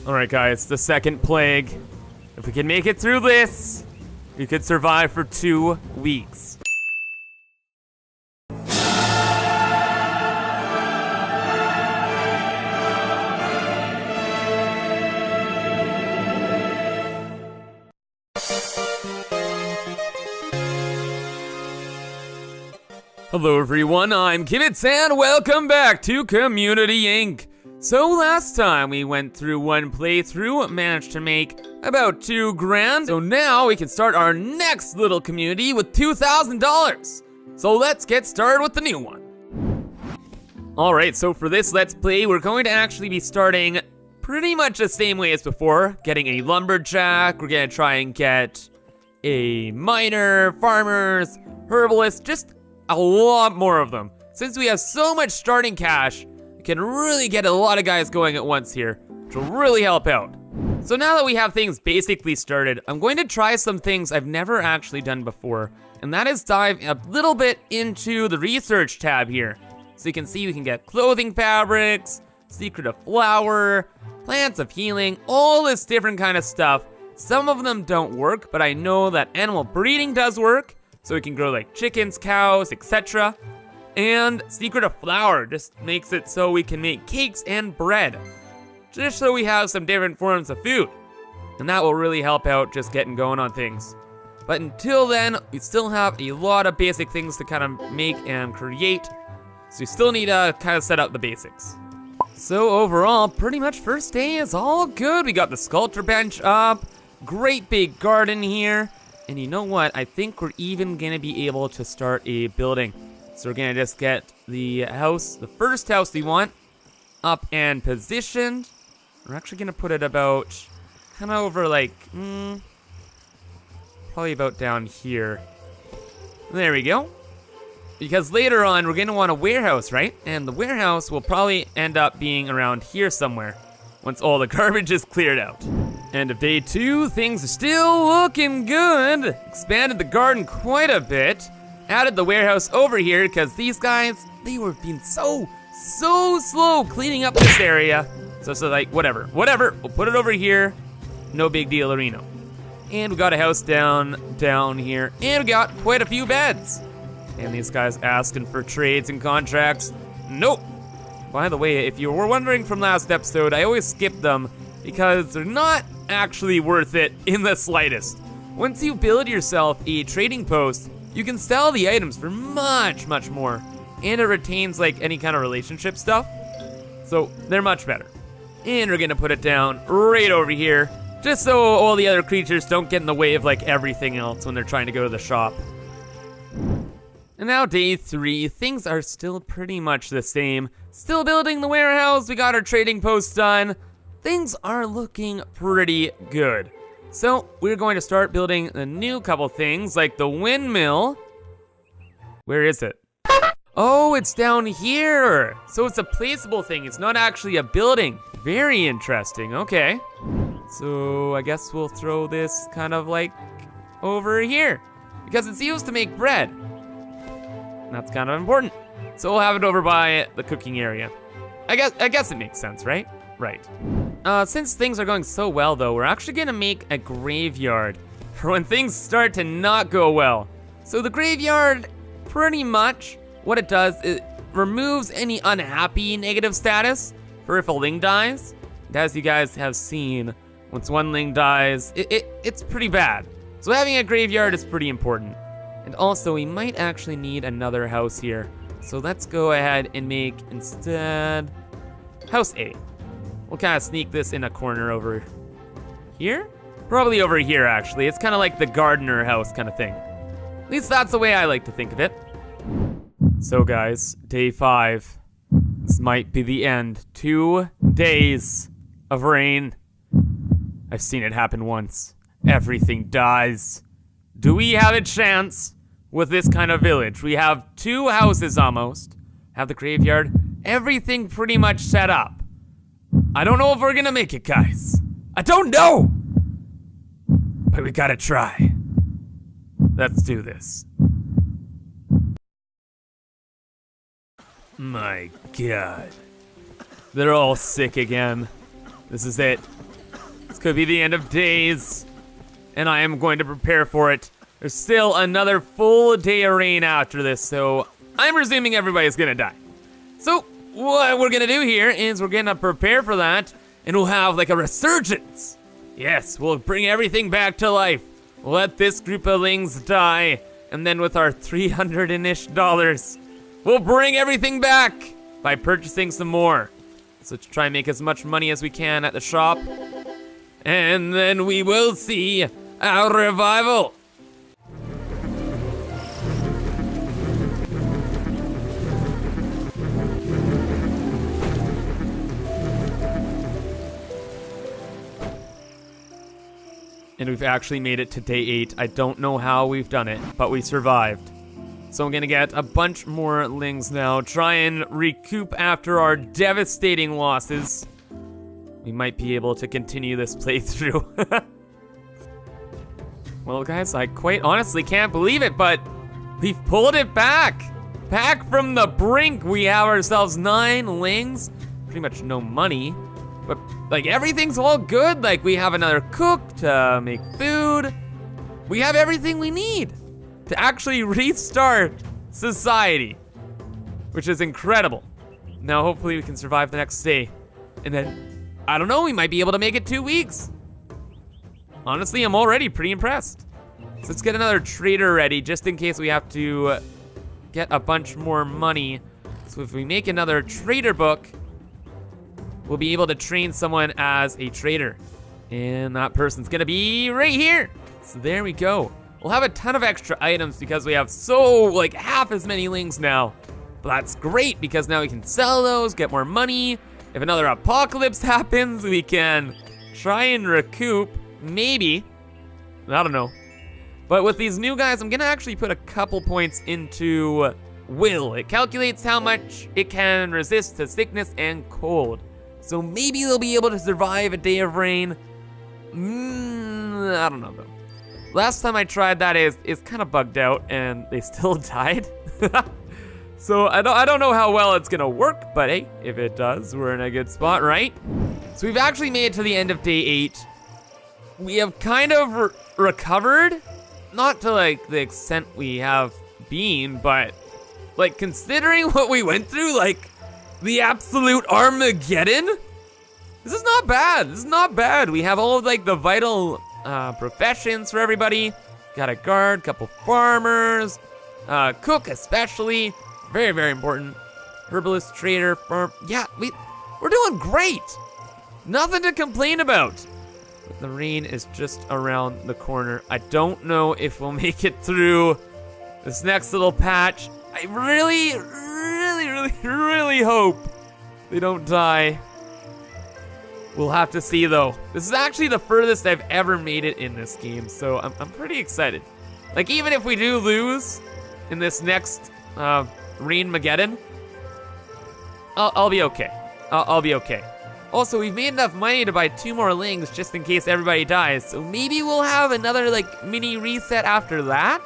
All right, guys, the second plague. If we can make it through this, we could survive for 2 weeks. Hello everyone, I'm Kibitz and welcome back to Community Inc. So last time we went through one playthrough, managed to make about $2 grand. So now we can start our next little community with $2,000. So let's get started with the new one. Alright, so for this Let's Play, we're going to actually be starting pretty much the same way as before. Getting a lumberjack, we're gonna try and get a miner, farmers, herbalist, just a lot more of them. Since we have so much starting cash, we can really get a lot of guys going at once here, which will really help out. So now that we have things basically started, I'm going to try some things I've never actually done before, and that is dive a little bit into the research tab here. So you can see we can get clothing fabrics, secret of flower, plants of healing, all this different kind of stuff. Some of them don't work, but I know that animal breeding does work. So we can grow like chickens, cows, etc. And secret of flour just makes it so we can make cakes and bread. Just so we have some different forms of food. And that will really help out just getting going on things. But until then, we still have a lot of basic things to kind of make and create. So we still need to kind of set up the basics. So overall, pretty much first day is all good. We got the sculpture bench up, great big garden here. And you know what? I think we're even gonna be able to start a building. So we're gonna just get the house, the first house we want, up and positioned. We're actually gonna put it about, kind of over like, probably about down here. There we go. Because later on, we're gonna want a warehouse, right? And the warehouse will probably end up being around here somewhere, once all the garbage is cleared out. End of day 2, things are still looking good. Expanded the garden quite a bit. Added the warehouse over here because these guys, they were being so slow cleaning up this area. So like, whatever, we'll put it over here. No big deal, Reno. And we got a house down here. And we got quite a few beds. And these guys asking for trades and contracts. Nope. By the way, if you were wondering from last episode, I always skip them because they're not actually worth it in the slightest. Once you build yourself a trading post, you can sell the items for much more, and it retains like any kind of relationship stuff, so they're much better. And we're gonna put it down right over here, just so all the other creatures don't get in the way of like everything else when they're trying to go to the shop. And now day 3, things are still pretty much the same. Still building the warehouse, we got our trading post done. Things are looking pretty good. So we're going to start building a new couple things, like the windmill. Where is it? Oh, it's down here. So it's a placeable thing, it's not actually a building. Very interesting, okay. So I guess we'll throw this kind of like over here, because it's used to make bread. That's kind of important. So we'll have it over by the cooking area. I guess it makes sense, right? Right. Since things are going so well though, we're actually gonna make a graveyard for when things start to not go well. So the graveyard, pretty much, what it does, it removes any unhappy negative status for if a Ling dies. And as you guys have seen, once one Ling dies, it's pretty bad. So having a graveyard is pretty important. And also, we might actually need another house here. So let's go ahead and make, instead, house A. We'll kind of sneak this in a corner over here? Probably over here, actually. It's kind of like the gardener house kind of thing. At least that's the way I like to think of it. So guys, day 5. This might be the end. 2 days of rain. I've seen it happen once. Everything dies. Do we have a chance with this kind of village? We have 2 houses almost. Have the graveyard. Everything pretty much set up. I don't know if we're gonna make it, guys. I don't know! But we gotta try. Let's do this. My God. They're all sick again. This is it. This could be the end of days, and I am going to prepare for it. There's still another full day of rain after this, so I'm presuming everybody's gonna die. So what we're gonna do here is we're gonna prepare for that, and we'll have like a resurgence. Yes, we'll bring everything back to life. We'll let this group of Lings die, and then with our $300-ish, we'll bring everything back by purchasing some more. So to try and make as much money as we can at the shop, and then we will see our revival. And we've actually made it to day 8. I don't know how we've done it, but we survived. So I'm gonna get a bunch more Lings now, try and recoup after our devastating losses. We might be able to continue this playthrough. Well, guys, I quite honestly can't believe it, but we've pulled it back. Back from the brink. We have ourselves 9 Lings, pretty much no money. But, like, everything's all good. Like, we have another cook to make food. We have everything we need to actually restart society, which is incredible. Now, hopefully we can survive the next day. And then, I don't know, we might be able to make it 2 weeks. Honestly, I'm already pretty impressed. So let's get another trader ready just in case we have to get a bunch more money. So if we make another trader book, we'll be able to train someone as a trader. And that person's gonna be right here. So there we go. We'll have a ton of extra items because we have like half as many Lings now. But that's great because now we can sell those, get more money. If another apocalypse happens, we can try and recoup, maybe. I don't know. But with these new guys, I'm gonna actually put a couple points into will. It calculates how much it can resist to sickness and cold. So maybe they'll be able to survive a day of rain. I don't know though. Last time I tried that is kind of bugged out and they still died. So I don't know how well it's gonna work, but hey, if it does, we're in a good spot, right? So we've actually made it to the end of day 8. We have kind of recovered, not to like the extent we have been, but like considering what we went through, like the absolute Armageddon, this is not bad. This is not bad. We have all of like the vital professions for everybody. Got a guard, couple farmers, cook especially, very, very important. Herbalist, trader, farm. Yeah, we're doing great. Nothing to complain about. But the rain is just around the corner. I don't know if we'll make it through this next little patch. I really, really hope they don't die. We'll have to see though. This is actually the furthest I've ever made it in this game, so I'm pretty excited. Like even if we do lose in this next Rain-mageddon, I'll be okay. I'll be okay. Also, we've made enough money to buy 2 more Lings just in case everybody dies, so maybe we'll have another like mini reset after that.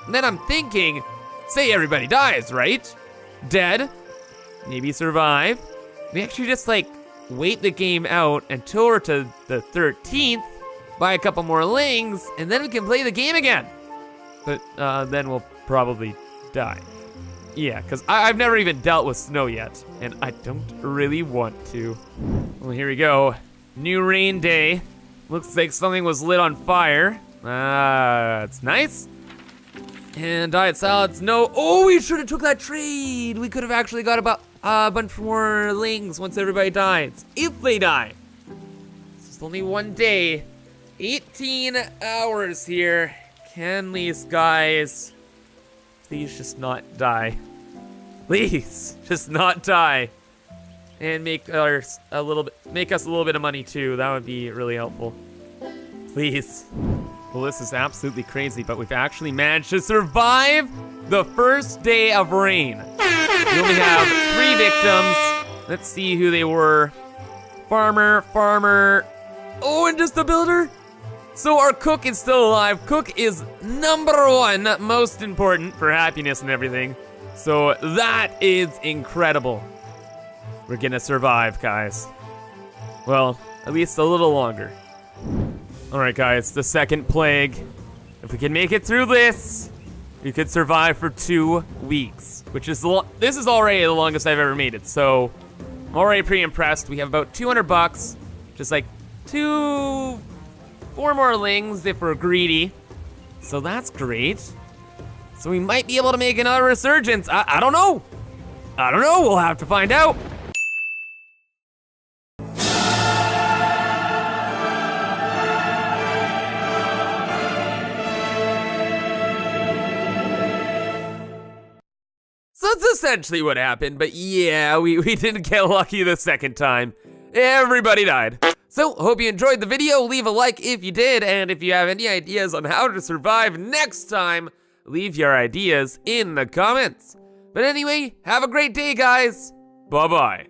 And then I'm thinking, say everybody dies, right? Dead, maybe survive. We actually just like wait the game out until we're to the 13th, buy a couple more Lings, and then we can play the game again. But then we'll probably die. Yeah, because I've never even dealt with snow yet, and I don't really want to. Well, here we go. New rain day. Looks like something was lit on fire. It's nice. And diet salads, no. Oh, we should have took that trade. We could have actually got about a bunch more Lings once everybody dies. If they die. It's only one day. 18 hours here. Can these guys please just not die? Please, just not die. And make us a little bit of money too. That would be really helpful. Please. Well, this is absolutely crazy, but we've actually managed to survive the first day of rain. We only have 3 victims. Let's see who they were. Farmer, oh, and just a builder. So our cook is still alive. Cook is #1, most important for happiness and everything. So that is incredible. We're gonna survive, guys. Well, at least a little longer. All right, guys, the second plague. If we can make it through this, we could survive for 2 weeks, which is this is already the longest I've ever made it. So I'm already pretty impressed. We have about 200 bucks, just like 4 more lings if we're greedy. So that's great. So we might be able to make another resurgence. I don't know. I don't know, we'll have to find out. So that's essentially what happened, but yeah, we didn't get lucky the second time. Everybody died. So, hope you enjoyed the video. Leave a like if you did, and if you have any ideas on how to survive next time, leave your ideas in the comments. But anyway, have a great day, guys. Bye-bye.